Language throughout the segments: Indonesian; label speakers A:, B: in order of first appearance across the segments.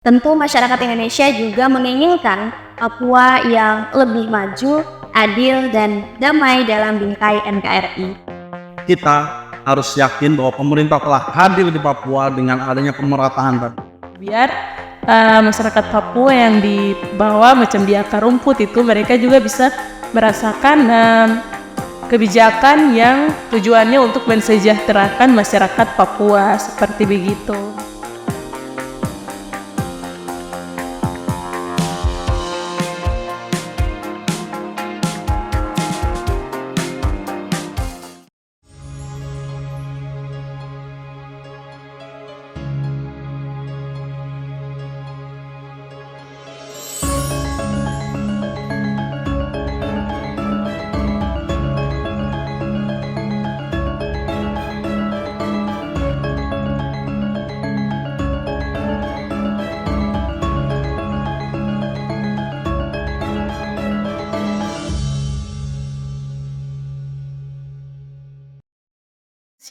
A: Tentu masyarakat Indonesia juga menginginkan Papua yang lebih maju, adil, dan damai dalam bingkai NKRI.
B: Kita harus yakin bahwa pemerintah telah hadir di Papua dengan adanya pemerataan.
C: Biar masyarakat Papua yang di bawah macam di akar rumput itu mereka juga bisa merasakan kebijakan yang tujuannya untuk mensejahterakan masyarakat Papua seperti begitu.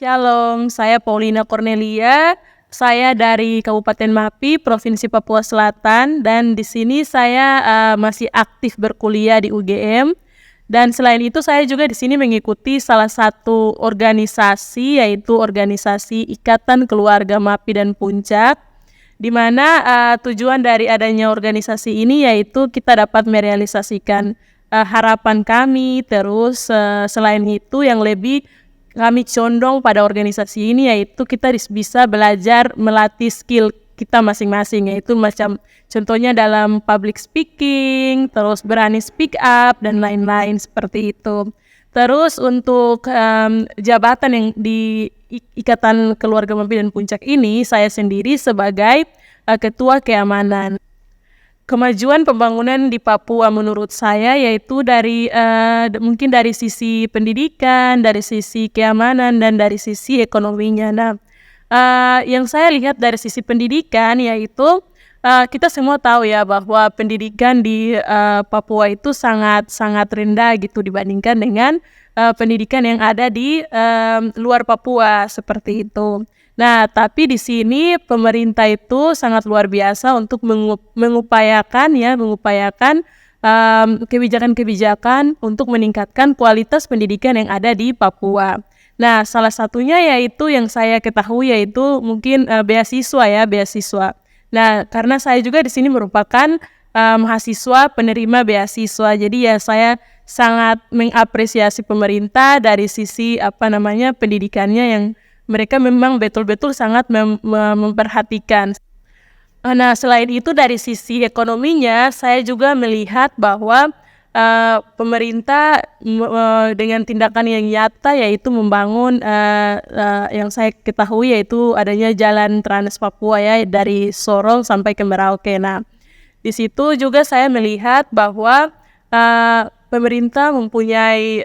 C: Shalom, saya Paulina Cornelia. Saya dari Kabupaten Mapi, Provinsi Papua Selatan, dan di sini saya masih aktif berkuliah di UGM. Dan selain itu saya juga di sini mengikuti salah satu organisasi, yaitu organisasi Ikatan Keluarga Mapi dan Puncak, di mana tujuan dari adanya organisasi ini yaitu kita dapat merealisasikan harapan kami. Terus selain itu yang lebih kami condong pada organisasi ini yaitu kita bisa belajar melatih skill kita masing-masing, yaitu macam contohnya dalam public speaking, terus berani speak up dan lain-lain seperti itu. Terus untuk jabatan yang di Ikatan Keluarga Mapi dan Puncak ini, saya sendiri sebagai ketua keamanan. Kemajuan pembangunan di Papua menurut saya yaitu dari mungkin dari sisi pendidikan, dari sisi keamanan, dan dari sisi ekonominya. Nah, yang saya lihat dari sisi pendidikan yaitu kita semua tahu ya bahwa pendidikan di Papua itu sangat rendah gitu dibandingkan dengan pendidikan yang ada di luar Papua seperti itu. Nah, tapi di sini pemerintah itu sangat luar biasa untuk mengupayakan kebijakan-kebijakan untuk meningkatkan kualitas pendidikan yang ada di Papua. Nah, salah satunya yaitu yang saya ketahui yaitu mungkin beasiswa. Nah, karena saya juga di sini merupakan mahasiswa penerima beasiswa, jadi ya saya sangat mengapresiasi pemerintah dari sisi pendidikannya yang mereka memang betul-betul sangat memperhatikan. Nah, selain itu dari sisi ekonominya, saya juga melihat bahwa pemerintah dengan tindakan yang nyata yaitu membangun yang saya ketahui yaitu adanya jalan Trans Papua ya dari Sorong sampai ke Merauke. Nah, di situ juga saya melihat bahwa pemerintah mempunyai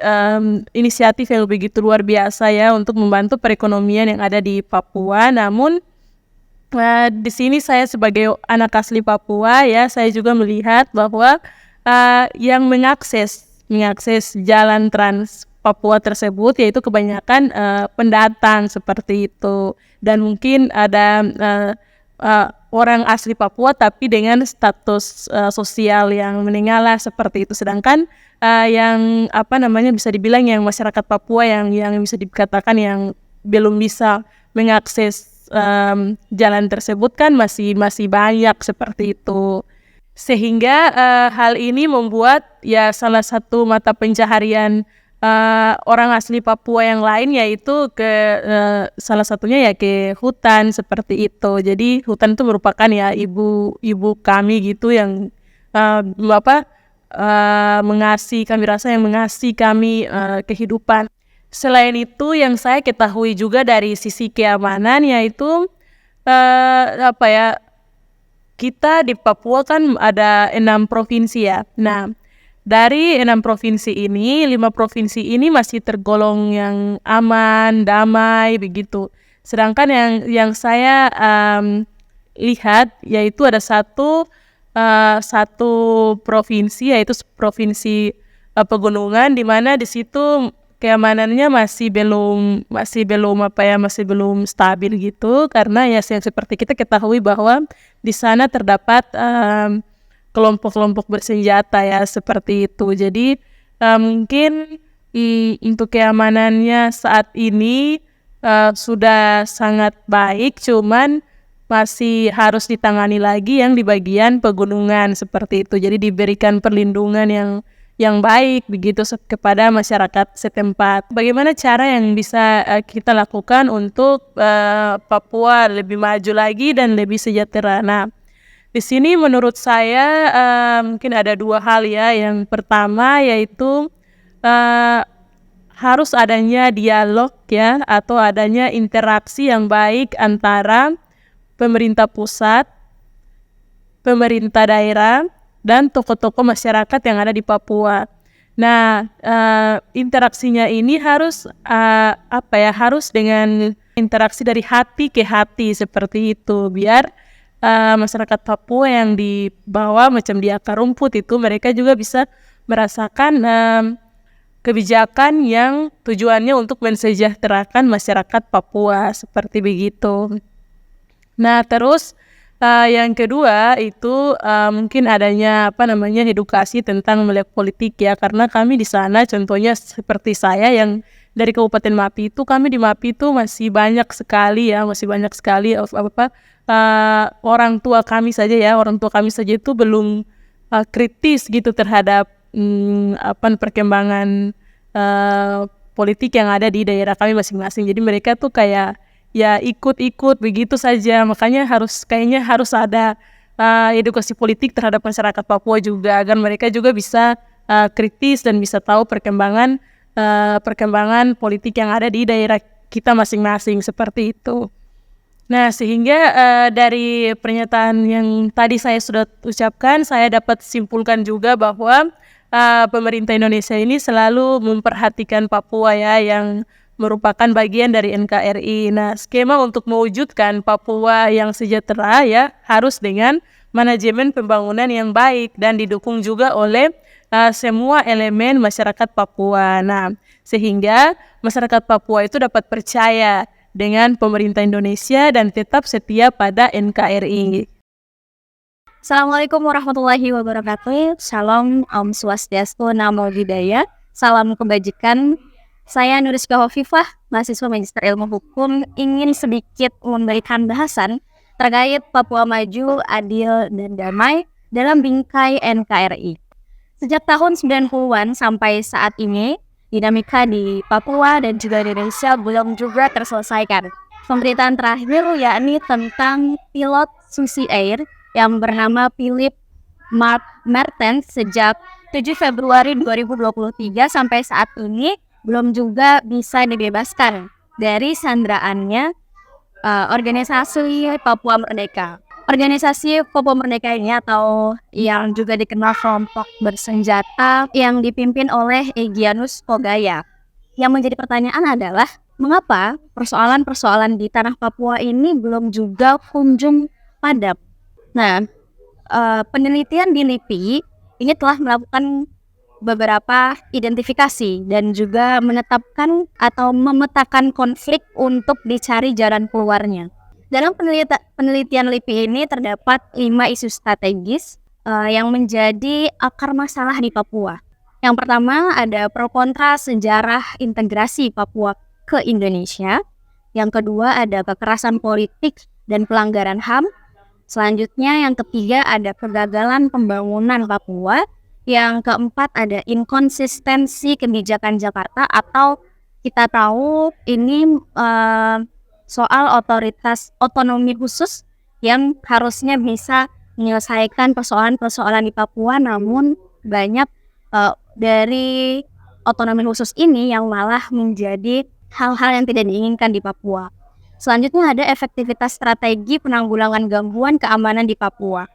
C: inisiatif yang begitu luar biasa ya untuk membantu perekonomian yang ada di Papua. Namun di sini saya sebagai anak asli Papua ya, saya juga melihat bahwa yang mengakses jalan Trans Papua tersebut yaitu kebanyakan pendatang seperti itu, dan mungkin ada orang asli Papua tapi dengan status sosial yang menengah seperti itu. Sedangkan yang bisa dibilang yang masyarakat Papua yang bisa dikatakan yang belum bisa mengakses jalan tersebut kan masih banyak seperti itu. Sehingga hal ini membuat ya salah satu mata pencaharian orang asli Papua yang lain yaitu salah satunya ya ke hutan seperti itu. Jadi hutan itu merupakan ya ibu kami gitu yang mengasihi kami kehidupan. Selain itu yang saya ketahui juga dari sisi keamanan yaitu kita di Papua kan ada 6 provinsi ya. Nah, dari 6 provinsi ini, 5 provinsi ini masih tergolong yang aman, damai begitu. Sedangkan yang saya lihat yaitu ada satu provinsi yaitu provinsi pegunungan, di mana di situ keamanannya masih belum stabil gitu, karena ya seperti kita ketahui bahwa di sana terdapat kelompok-kelompok bersenjata ya seperti itu. Jadi mungkin untuk keamanannya saat ini sudah sangat baik, cuman masih harus ditangani lagi yang di bagian pegunungan seperti itu. Jadi diberikan perlindungan yang baik begitu kepada masyarakat setempat. Bagaimana cara yang bisa kita lakukan untuk Papua lebih maju lagi dan lebih sejahtera? Nah, di sini menurut saya mungkin ada 2 hal ya. Yang pertama yaitu harus adanya dialog ya, atau adanya interaksi yang baik antara pemerintah pusat, pemerintah daerah, dan tokoh-tokoh masyarakat yang ada di Papua. Nah, interaksinya ini harus harus dengan interaksi dari hati ke hati seperti itu, biar masyarakat Papua yang di bawah macam di akar rumput itu mereka juga bisa merasakan kebijakan yang tujuannya untuk mensejahterakan masyarakat Papua seperti begitu. Nah, terus yang kedua itu mungkin adanya edukasi tentang melek politik ya, karena kami di sana contohnya seperti saya yang dari Kabupaten Mapi itu, kami di Mapi itu masih banyak sekali orang tua kami saja itu belum kritis gitu terhadap perkembangan politik yang ada di daerah kami masing-masing. Jadi mereka tuh kayak ya ikut-ikut begitu saja. Makanya kayaknya harus ada edukasi politik terhadap masyarakat Papua juga, agar mereka juga bisa kritis dan bisa tahu perkembangan politik yang ada di daerah kita masing-masing seperti itu. Nah, sehingga dari pernyataan yang tadi saya sudah ucapkan, saya dapat simpulkan juga bahwa pemerintah Indonesia ini selalu memperhatikan Papua ya, yang merupakan bagian dari NKRI. Nah, skema untuk mewujudkan Papua yang sejahtera ya harus dengan manajemen pembangunan yang baik dan didukung juga oleh semua elemen masyarakat Papua. Nah, sehingga masyarakat Papua itu dapat percaya dengan pemerintah Indonesia dan tetap setia pada NKRI.
A: Assalamualaikum warahmatullahi wabarakatuh. Shalom, Om Swastiastu, Namo Buddhaya. Salam kebajikan. Saya Nuriska Hovifah, mahasiswa Magister Ilmu Hukum, ingin sedikit memberikan bahasan terkait Papua Maju, Adil, dan Damai dalam bingkai NKRI. Sejak tahun 90-an sampai saat ini, dinamika di Papua dan juga di Indonesia belum juga terselesaikan. Pemberitaan terakhir yakni tentang pilot Susi Air yang bernama Philip Mertens sejak 7 Februari 2023 sampai saat ini belum juga bisa dibebaskan dari sanderaannya organisasi Papua Merdeka. Organisasi Papua Merdeka ini atau yang juga dikenal kelompok bersenjata yang dipimpin oleh Egyanus Kogaya. Yang menjadi pertanyaan adalah, mengapa persoalan-persoalan di tanah Papua ini belum juga kunjung padam? Nah, penelitian di LIPI ini telah melakukan beberapa identifikasi dan juga menetapkan atau memetakan konflik untuk dicari jalan keluarnya. Dalam penelitian LIPI ini terdapat 5 isu strategis yang menjadi akar masalah di Papua. Yang pertama ada pro kontra sejarah integrasi Papua ke Indonesia. Yang kedua ada kekerasan politik dan pelanggaran HAM. Selanjutnya yang ketiga ada kegagalan pembangunan Papua. Yang keempat ada inkonsistensi kebijakan Jakarta, atau kita tahu ini soal otonomi khusus yang harusnya bisa menyelesaikan persoalan-persoalan di Papua, namun banyak dari otonomi khusus ini yang malah menjadi hal-hal yang tidak diinginkan di Papua. Selanjutnya ada efektivitas strategi penanggulangan gangguan keamanan di Papua.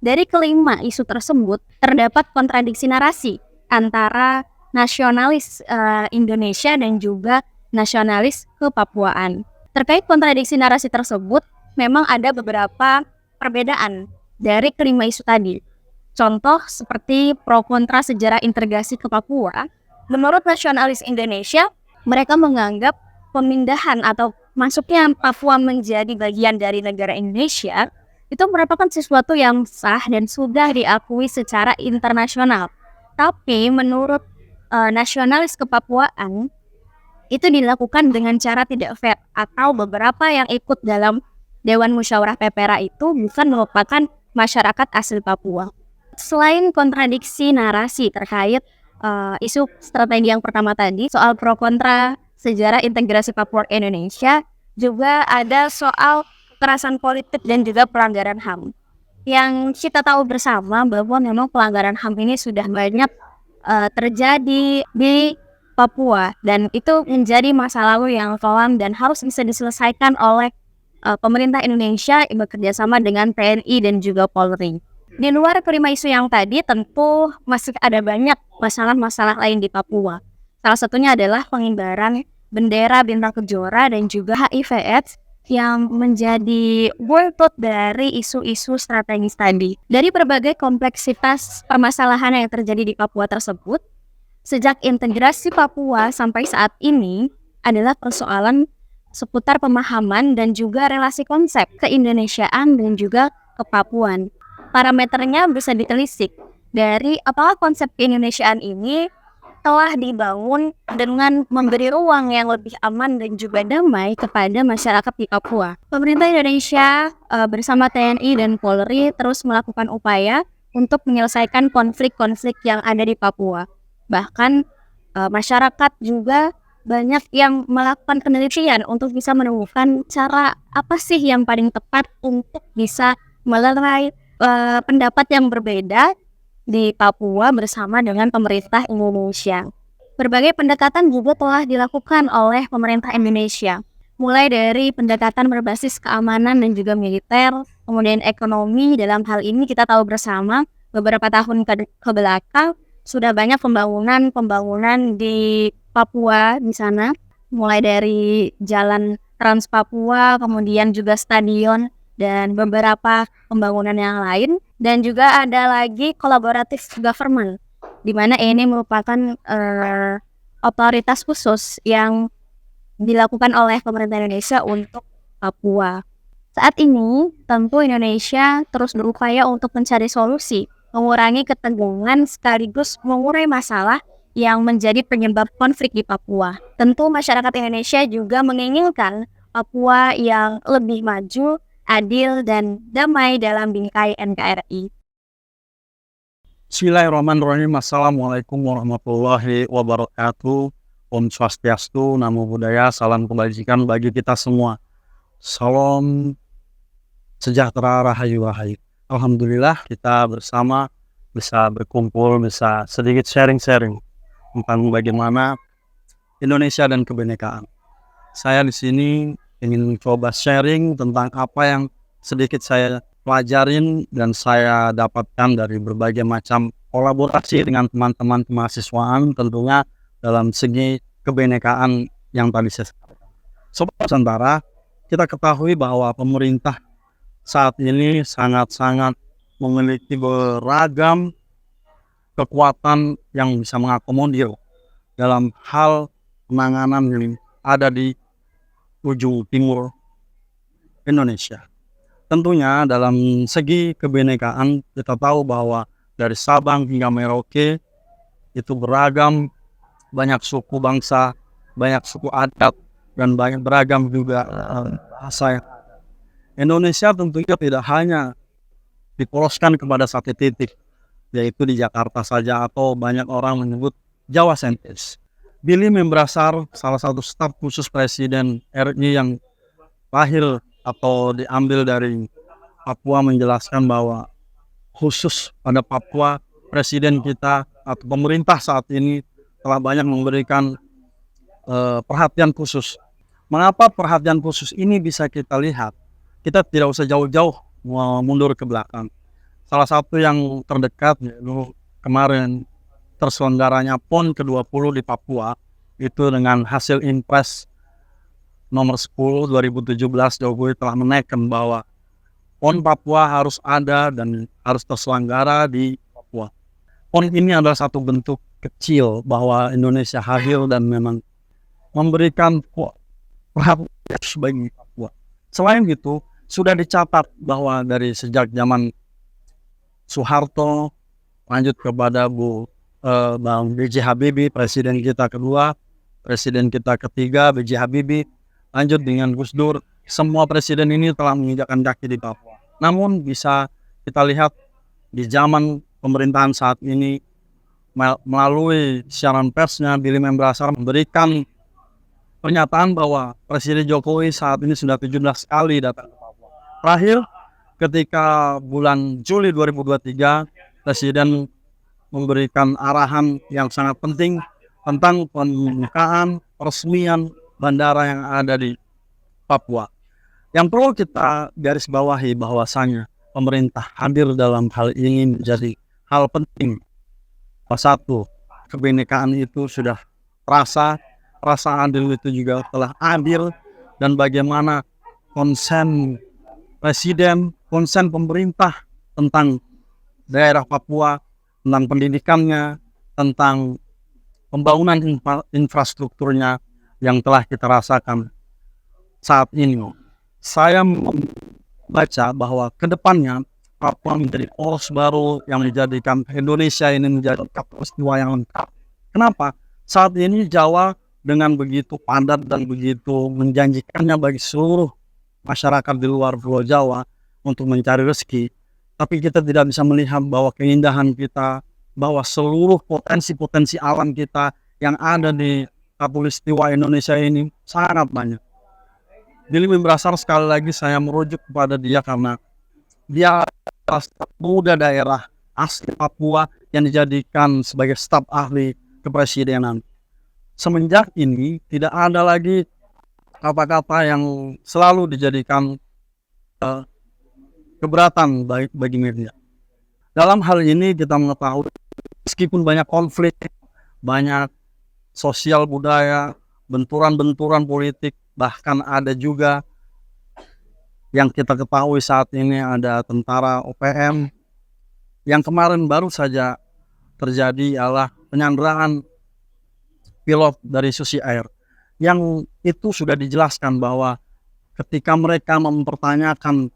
A: Dari kelima isu tersebut, terdapat kontradiksi narasi antara nasionalis Indonesia dan juga nasionalis kepapuaan. Terkait kontradiksi narasi tersebut, memang ada beberapa perbedaan dari kelima isu tadi. Contoh seperti pro kontra sejarah integrasi ke Papua. Menurut nasionalis Indonesia, mereka menganggap pemindahan atau masuknya Papua menjadi bagian dari negara Indonesia itu merupakan sesuatu yang sah dan sudah diakui secara internasional. Tapi menurut nasionalis kepapuaan, itu dilakukan dengan cara tidak fair, atau beberapa yang ikut dalam Dewan Musyawarah PPRA itu bukan merupakan masyarakat asli Papua. Selain kontradiksi narasi terkait isu strategi yang pertama tadi, soal pro kontra sejarah integrasi Papua ke Indonesia, juga ada soal kekerasan politik dan juga pelanggaran HAM. Yang kita tahu bersama bahwa memang pelanggaran HAM ini sudah banyak terjadi di Papua, dan itu menjadi masa lalu yang kelam dan harus bisa diselesaikan oleh pemerintah Indonesia yang bekerja sama dengan TNI dan juga Polri. Di luar kelima isu yang tadi, tentu masih ada banyak masalah-masalah lain di Papua. Salah satunya adalah pengibaran bendera bintang kejora dan juga HIV/AIDS yang menjadi buntut dari isu-isu strategis tadi. Dari berbagai kompleksitas permasalahan yang terjadi di Papua tersebut, sejak integrasi Papua sampai saat ini adalah persoalan seputar pemahaman dan juga relasi konsep keindonesiaan dan juga kepapuan. Parameternya bisa ditelisik dari apakah konsep keindonesiaan ini telah dibangun dengan memberi ruang yang lebih aman dan juga damai kepada masyarakat di Papua. Pemerintah Indonesia bersama TNI dan Polri terus melakukan upaya untuk menyelesaikan konflik-konflik yang ada di Papua. Bahkan masyarakat juga banyak yang melakukan penelitian untuk bisa menemukan cara apa sih yang paling tepat untuk bisa melerai pendapat yang berbeda di Papua bersama dengan pemerintah Indonesia. Berbagai pendekatan juga telah dilakukan oleh pemerintah Indonesia, mulai dari pendekatan berbasis keamanan dan juga militer, kemudian ekonomi. Dalam hal ini kita tahu bersama beberapa tahun ke belakang sudah banyak pembangunan di Papua di sana, mulai dari jalan Trans Papua, kemudian juga stadion dan beberapa pembangunan yang lain, dan juga ada lagi collaborative government, di mana ini merupakan otoritas khusus yang dilakukan oleh pemerintah Indonesia untuk Papua. Saat ini, tentu Indonesia terus berupaya untuk mencari solusi, mengurangi ketegangan sekaligus mengurai masalah yang menjadi penyebab konflik di Papua. Tentu masyarakat Indonesia juga menginginkan Papua yang lebih maju, adil, dan damai dalam bingkai NKRI.
B: Bismillahirrahmanirrahim. Assalamualaikum warahmatullahi wabarakatuh. Om Swastiastu, Namo Buddhaya, salam kebajikan bagi kita semua. Salam sejahtera, rahayu rahayu. Alhamdulillah kita bersama bisa berkumpul, bisa sedikit sharing-sharing tentang bagaimana Indonesia dan kebinekaan. Saya di sini ingin coba sharing tentang apa yang sedikit saya pelajarin dan saya dapatkan dari berbagai macam kolaborasi dengan teman-teman kemahasiswaan, tentunya dalam segi kebinekaan yang tadi saya sampaikan. Sobat Nusantara, kita ketahui bahwa pemerintah saat ini sangat-sangat memiliki beragam kekuatan yang bisa mengakomodir dalam hal penanganan yang ada di ujung timur Indonesia. Tentunya dalam segi kebinekaan kita tahu bahwa dari Sabang hingga Merauke itu beragam, banyak suku bangsa, banyak suku adat, dan banyak beragam juga bahasa. Indonesia tentunya tidak hanya dipoloskan kepada satu titik, yaitu di Jakarta saja, atau banyak orang menyebut Jawa sentris. Billy Membrasar, salah satu staf khusus Presiden RI yang lahir atau diambil dari Papua, menjelaskan bahwa khusus pada Papua, Presiden kita atau pemerintah saat ini telah banyak memberikan perhatian khusus. Mengapa perhatian khusus ini bisa kita lihat? Kita tidak usah jauh-jauh mundur ke belakang. Salah satu yang terdekat yaitu kemarin terselenggaranya PON ke-20 di Papua, itu dengan hasil Impres nomor 10 2017, Jokowi telah menaikkan bahwa PON Papua harus ada dan harus terselenggara di Papua. PON ini adalah satu bentuk kecil bahwa Indonesia hadir dan memang memberikan perhatian bagi Papua. Selain itu, sudah dicatat bahwa dari sejak zaman Soeharto lanjut kepada Bang B.J. Habibie, presiden kita kedua, presiden kita ketiga B.J. Habibie, lanjut dengan Gus Dur, semua presiden ini telah menginjakkan kaki di Papua. Namun bisa kita lihat di zaman pemerintahan saat ini, melalui siaran persnya, Billy Membrasar memberikan pernyataan bahwa Presiden Jokowi saat ini sudah 17 kali datang ke Papua. Terakhir, ketika bulan Juli 2023, Presiden memberikan arahan yang sangat penting tentang pembukaan peresmian bandara yang ada di Papua. Yang perlu kita garis bawahi bahwasanya pemerintah hadir dalam hal ini menjadi hal penting. Satu, kebinekaan itu sudah rasa adil itu juga telah adil, dan bagaimana konsen presiden, konsen pemerintah tentang daerah Papua, tentang pendidikannya, tentang pembangunan infrastrukturnya yang telah kita rasakan saat ini. Saya membaca bahwa kedepannya Papua menjadi poros baru yang menjadikan Indonesia ini menjadi peristiwa yang lengkap. Kenapa? Saat ini Jawa dengan begitu padat dan begitu menjanjikannya bagi seluruh masyarakat di luar Pulau Jawa untuk mencari rezeki, tapi kita tidak bisa melihat bahwa keindahan kita, bahwa seluruh potensi-potensi alam kita yang ada di Katulistiwa Indonesia ini sangat banyak. Billy Membrasar, sekali lagi saya merujuk kepada dia karena dia muda daerah asli Papua yang dijadikan sebagai staf ahli kepresidenan. Semenjak ini tidak ada lagi kata-kata yang selalu dijadikan keberatan bagi media. Dalam hal ini kita mengetahui meskipun banyak konflik, banyak sosial budaya, benturan-benturan politik, bahkan ada juga yang kita ketahui saat ini ada tentara OPM yang kemarin baru saja terjadi adalah penyanderaan pilot dari Susi Air, yang itu sudah dijelaskan bahwa ketika mereka mempertanyakan,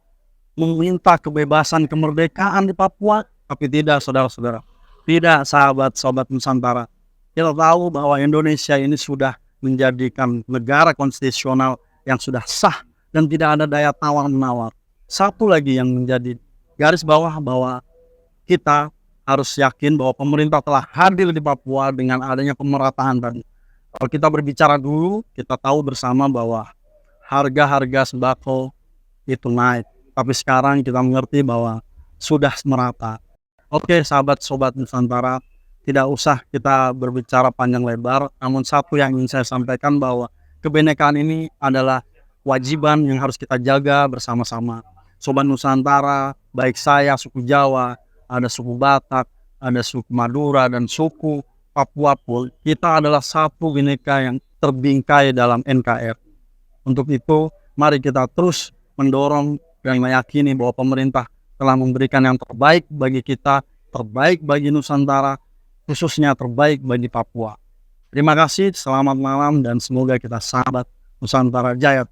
B: meminta kebebasan kemerdekaan di Papua, tapi tidak, saudara-saudara, tidak, sahabat-sahabat Nusantara, kita tahu bahwa Indonesia ini sudah menjadikan negara konstitusional yang sudah sah dan tidak ada daya tawar-menawar. Satu lagi yang menjadi garis bawah bahwa kita harus yakin bahwa pemerintah telah hadir di Papua dengan adanya pemerataan tadi. Kalau kita berbicara dulu, kita tahu bersama bahwa harga-harga sembako itu naik. Tapi sekarang kita mengerti bahwa sudah merata. Oke, sahabat-sobat Nusantara, tidak usah kita berbicara panjang lebar. Namun satu yang ingin saya sampaikan bahwa kebinekaan ini adalah kewajiban yang harus kita jaga bersama-sama. Sobat Nusantara, baik saya, suku Jawa, ada suku Batak, ada suku Madura, dan suku Papua pun, kita adalah satu bineka yang terbingkai dalam NKRI. Untuk itu, mari kita terus mendorong dan meyakini bahwa pemerintah telah memberikan yang terbaik bagi kita, terbaik bagi Nusantara, khususnya terbaik bagi Papua. Terima kasih, selamat malam, dan semoga kita sahabat Nusantara Jaya.